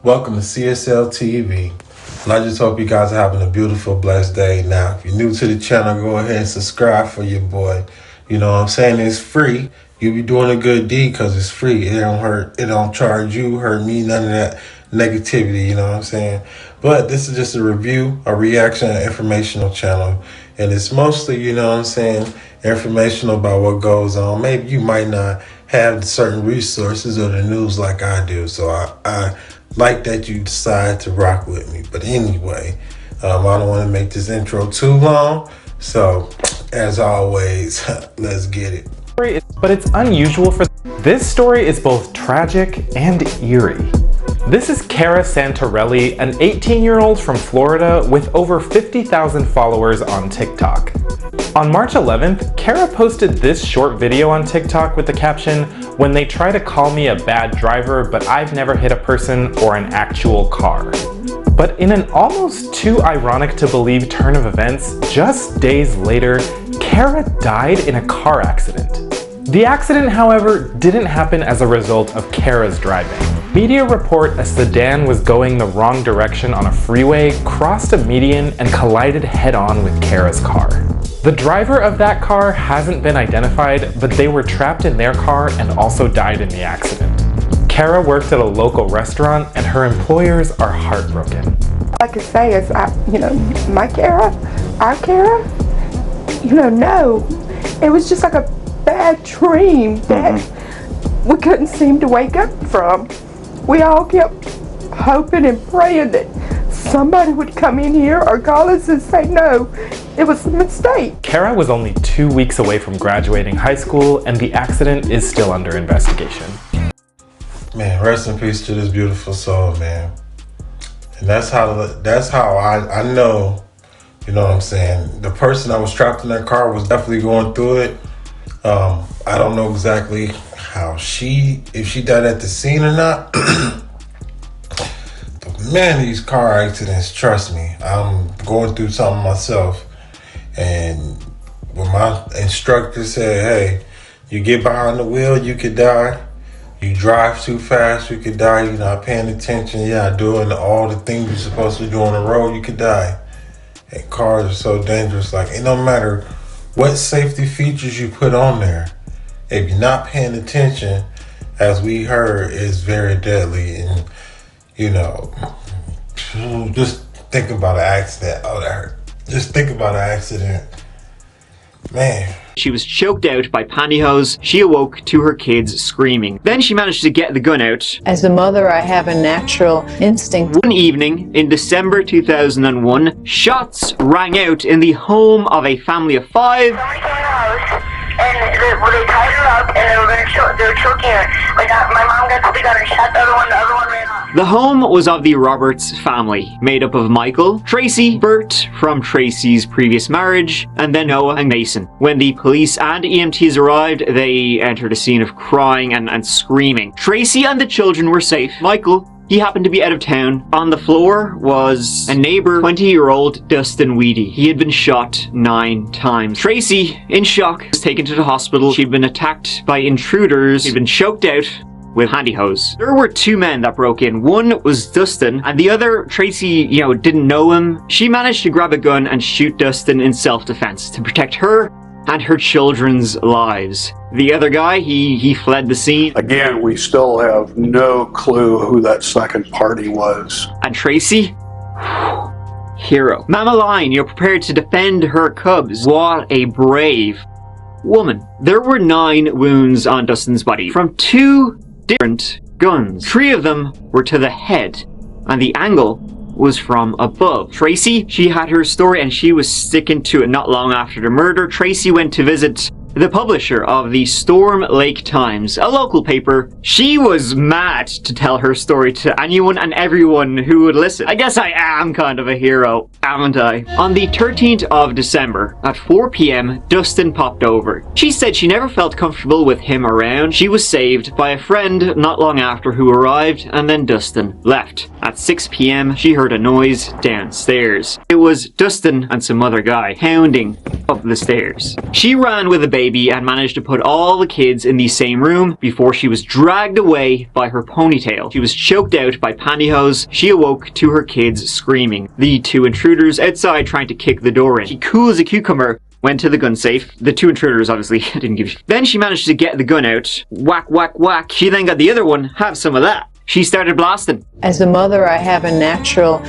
Welcome to CSL TV. And I just hope you guys are having a beautiful, blessed day. Now, if you're new to the channel, go ahead and subscribe for your boy. You know what I'm saying? It's free. You'll be doing a good deed because it's free. It don't hurt. It don't charge you, hurt me, none of that negativity. You know what I'm saying? But this is just a review, a reaction, an informational channel. And it's mostly, you know what I'm saying, informational about what goes on. Maybe you might not have certain resources or the news like I do. So I like that you decide to rock with me. But anyway, I don't want to make this intro too long. So as always, let's get it. But it's unusual for this story is both tragic and eerie. This is Cara Santarelli, an 18-year-old from Florida with over 50,000 followers on TikTok. On March 11th, Cara posted this short video on TikTok with the caption, "When they try to call me a bad driver, but I've never hit a person or an actual car." But in an almost too ironic to believe turn of events, just days later, Cara died in a car accident. The accident, however, didn't happen as a result of Cara's driving. Media report a sedan was going the wrong direction on a freeway, crossed a median, and collided head-on with Cara's car. The driver of that car hasn't been identified, but they were trapped in their car and also died in the accident. Cara worked at a local restaurant, and her employers are heartbroken. All I could say is, my Cara, our Cara, no. It was just like a bad dream that we couldn't seem to wake up from. We all kept hoping and praying that somebody would come in here or call us and say, no, it was a mistake. Cara was only 2 weeks away from graduating high school, and the accident is still under investigation. Man, rest in peace to this beautiful soul, man. And that's how I know, you know what I'm saying, the person that was trapped in that car was definitely going through it. I don't know exactly how if she died at the scene or not. But man, these car accidents, trust me, I'm going through something myself. And when my instructor said, hey, you get behind the wheel, you could die. You drive too fast, you could die. You're not paying attention, you're not doing all the things you're supposed to do on the road, you could die. And cars are so dangerous. Like, it don't matter what safety features you put on there. If you're not paying attention, as we heard, is very deadly. And, just think about an accident. Oh, that hurt. Just think about an accident. Man. She was choked out by pantyhose. She awoke to her kids screaming. Then she managed to get the gun out. As a mother, I have a natural instinct. One evening in December 2001, shots rang out in the home of a family of 5. Somebody came in the house, and they tied her up, and they were choking her. My mom got the gun and shot the other one ran off. The home was of the Roberts family, made up of Michael, Tracy, Bert from Tracy's previous marriage, and then Noah and Mason. When the police and EMTs arrived, they entered a scene of crying and screaming. Tracy and the children were safe. Michael, he happened to be out of town. On the floor was a neighbor, 20-year-old Dustin Weedy. He had been shot 9 times. Tracy, in shock, was taken to the hospital. She'd been attacked by intruders. She'd been choked out with pantyhose. There were 2 men that broke in. One was Dustin, and the other, Tracy, didn't know him. She managed to grab a gun and shoot Dustin in self-defense to protect her and her children's lives. The other guy, he fled the scene. Again, we still have no clue who that second party was. And Tracy? Hero. Mama Line, prepared to defend her cubs. What a brave woman. There were 9 wounds on Dustin's body from 2 different guns. 3 of them were to the head, and the angle was from above. Tracy, she had her story and she was sticking to it. Not long after the murder, Tracy went to visit the publisher of the Storm Lake Times, a local paper. She was mad to tell her story to anyone and everyone who would listen. I guess I am kind of a hero, haven't I? On the 13th of December, at 4 p.m, Dustin popped over. She said she never felt comfortable with him around. She was saved by a friend not long after who arrived, and then Dustin left. At 6 p.m, she heard a noise downstairs. It was Dustin and some other guy hounding up the stairs. She ran with a baby and managed to put all the kids in the same room before she was dragged away by her ponytail. She was choked out by pantyhose. She awoke to her kids screaming. The two intruders outside trying to kick the door in. She, cool as a cucumber, went to the gun safe. The two intruders obviously didn't give a shit. Then she managed to get the gun out. Whack, whack, whack. She then got the other one. Have some of that. She started blasting. As a mother, I have a natural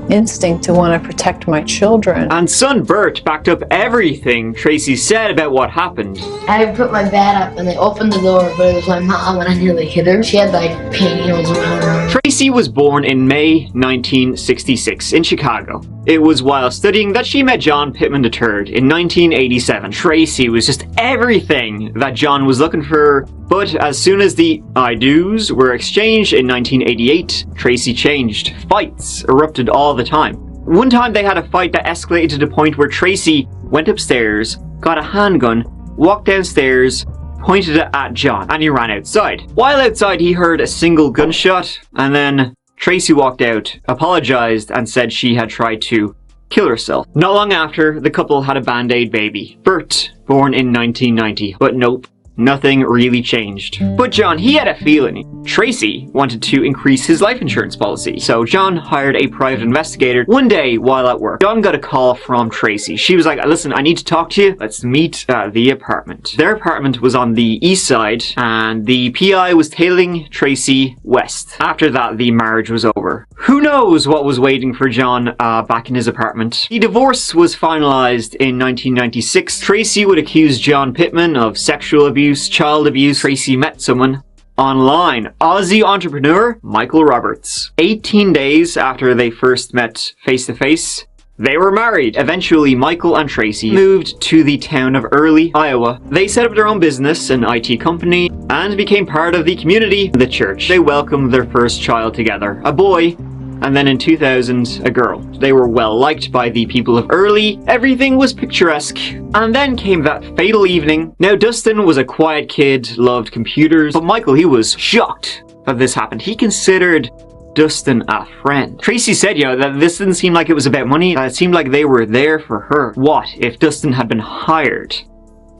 instinct to want to protect my children. And son Bert backed up everything Tracy said about what happened. I put my bat up and they opened the door, but it was my mom and I nearly hit her. She had like pantyhose around her. Tracy was born in May 1966 in Chicago. It was while studying that she met John Pittman III in 1987. Tracy was just everything that John was looking for, but as soon as the I do's were exchanged in 1988, Tracy changed. Fights erupted all the time. One time they had a fight that escalated to the point where Tracy went upstairs, got a handgun, walked downstairs, pointed it at John, and he ran outside. While outside, he heard a single gunshot, and then Tracy walked out, apologized, and said she had tried to kill herself. Not long after, the couple had a Band-Aid baby, Bert, born in 1990. But nope, nothing really changed. But John, he had a feeling. Tracy wanted to increase his life insurance policy, so John hired a private investigator. One day, while at work, John got a call from Tracy. She was like, listen, I need to talk to you. Let's meet at the apartment. Their apartment was on the east side, and the PI was tailing Tracy west. After that, the marriage was over. Who knows what was waiting for John back in his apartment. The divorce was finalized in 1996. Tracy would accuse John Pittman of sexual abuse, child abuse. Tracy met someone online. Aussie entrepreneur Michael Roberts. 18 days after they first met face to face, they were married. Eventually, Michael and Tracy moved to the town of Early, Iowa. They set up their own business, an IT company, and became part of the community, the church. They welcomed their first child together, a boy, and then in 2000, a girl. They were well liked by the people of Early. Everything was picturesque. And then came that fatal evening. Now, Dustin was a quiet kid, loved computers, but Michael, he was shocked that this happened. He considered Dustin a friend. Tracy said, that this didn't seem like it was about money. It seemed like they were there for her. What if Dustin had been hired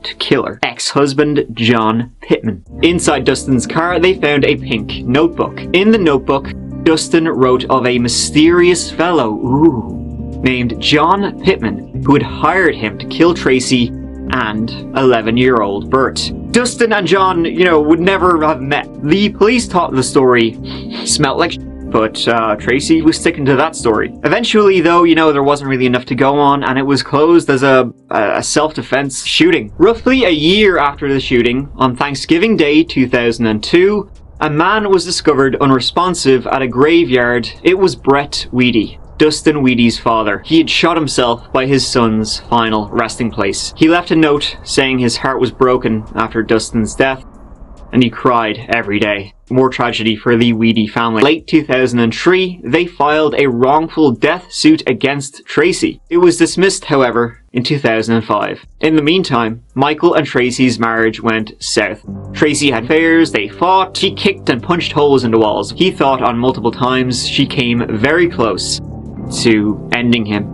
to kill her ex-husband, John Pittman? Inside Dustin's car, they found a pink notebook. In the notebook, Dustin wrote of a mysterious fellow, named John Pittman, who had hired him to kill Tracy and 11-year-old Bert. Dustin and John, would never have met. The police thought the story smelt like but Tracy was sticking to that story. Eventually, though, there wasn't really enough to go on, and it was closed as a self-defense shooting. Roughly a year after the shooting, on Thanksgiving Day 2002, a man was discovered unresponsive at a graveyard. It was Brett Weedy, Dustin Weedy's father. He had shot himself by his son's final resting place. He left a note saying his heart was broken after Dustin's death, and he cried every day. More tragedy for the Weedy family. Late 2003, they filed a wrongful death suit against Tracy. It was dismissed, however, in 2005. In the meantime, Michael and Tracy's marriage went south. Tracy had affairs, they fought, she kicked and punched holes in the walls. He thought on multiple times she came very close to ending him.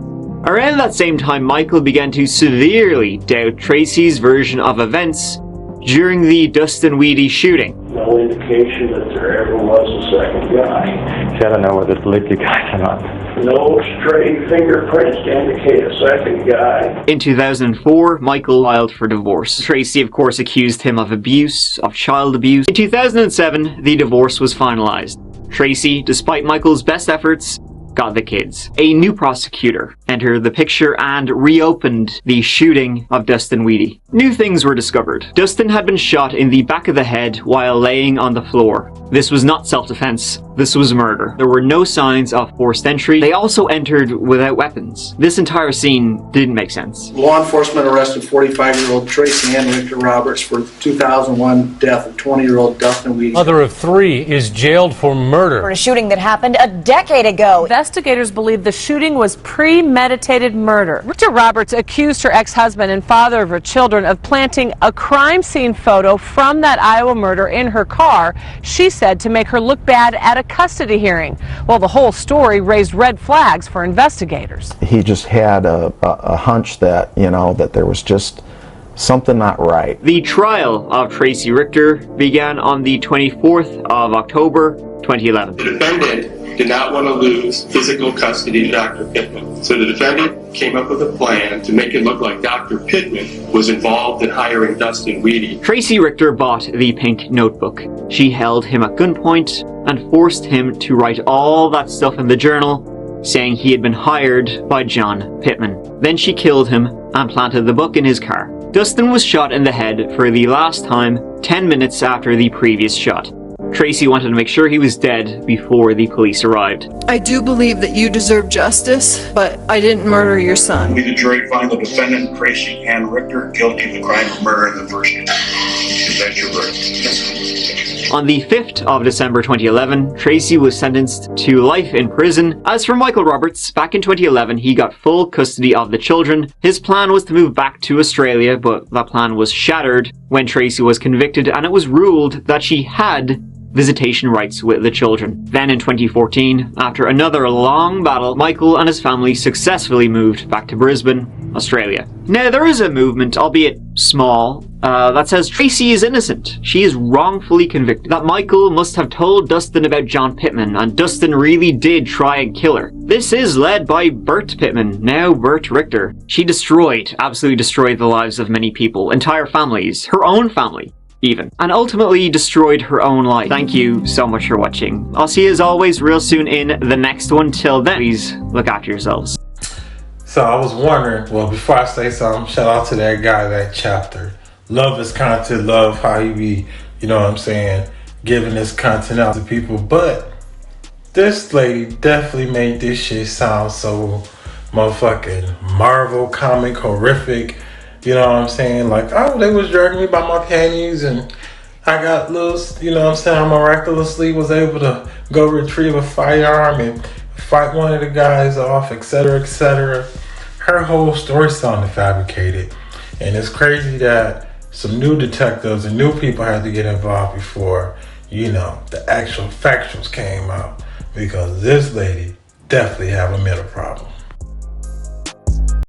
Around that same time, Michael began to severely doubt Tracy's version of events during the Dustin Weedy shooting. No indication that there ever was a second guy. I don't know whether to believe you guys or not. No stray fingerprints to indicate a second guy. In 2004, Michael filed for divorce. Tracy, of course, accused him of abuse, of child abuse. In 2007, the divorce was finalized. Tracy, despite Michael's best efforts, got the kids. A new prosecutor entered the picture and reopened the shooting of Dustin Weedy. New things were discovered. Dustin had been shot in the back of the head while laying on the floor. This was not self-defense. This was murder. There were no signs of forced entry. They also entered without weapons. This entire scene didn't make sense. Law enforcement arrested 45-year-old Tracy Ann Victor Roberts for the 2001 death of 20-year-old Dustin Weedy. Mother of three is jailed for murder. For a shooting that happened a decade ago. Investigators believe the shooting was premeditated murder. Victor Roberts accused her ex-husband and father of her children of planting a crime scene photo from that Iowa murder in her car, she said, to make her look bad at a custody hearing. Well, the whole story raised red flags for investigators. He just had a hunch that, that there was just something not right. The trial of Tracy Richter began on the 24th of October, 2011. The defendant did not want to lose physical custody to Dr. Pittman, so the defendant came up with a plan to make it look like Dr. Pittman was involved in hiring Dustin Weedy. Tracy Richter bought the pink notebook. She held him at gunpoint and forced him to write all that stuff in the journal, saying he had been hired by John Pittman. Then she killed him and planted the book in his car. Dustin was shot in the head for the last time 10 minutes after the previous shot. Tracy wanted to make sure he was dead before the police arrived. I do believe that you deserve justice, but I didn't murder your son. The jury find the defendant, Tracy Ann Richter, guilty of the crime of murder in the first degree. Is that your verdict? On the 5th of December 2011, Tracy was sentenced to life in prison. As for Michael Roberts, back in 2011, he got full custody of the children. His plan was to move back to Australia, but that plan was shattered when Tracy was convicted, and it was ruled that she had visitation rights with the children. Then in 2014, after another long battle, Michael and his family successfully moved back to Brisbane, Australia. Now, there is a movement, albeit small, that says Tracy is innocent. She is wrongfully convicted. That Michael must have told Dustin about John Pittman, and Dustin really did try and kill her. This is led by Bert Pittman, now Bert Richter. She absolutely destroyed the lives of many people, entire families, her own family even, and ultimately destroyed her own life. Thank you so much for watching. I'll see you as always real soon in the next one. Till then, please look after yourselves. So I was wondering, well, before I say something, shout out to that guy, that chapter. Love his content, love how he be, you know what I'm saying, giving this content out to people. But this lady definitely made this shit sound so motherfucking Marvel comic horrific. You know what I'm saying? Like, oh, they was dragging me by my panties and I got loose, you know what I'm saying? I miraculously was able to go retrieve a firearm and fight one of the guys off, etc., etc. Her whole story sounded fabricated. And it's crazy that some new detectives and new people had to get involved before, you know, the actual factuals came out. Because this lady definitely have a mental problem.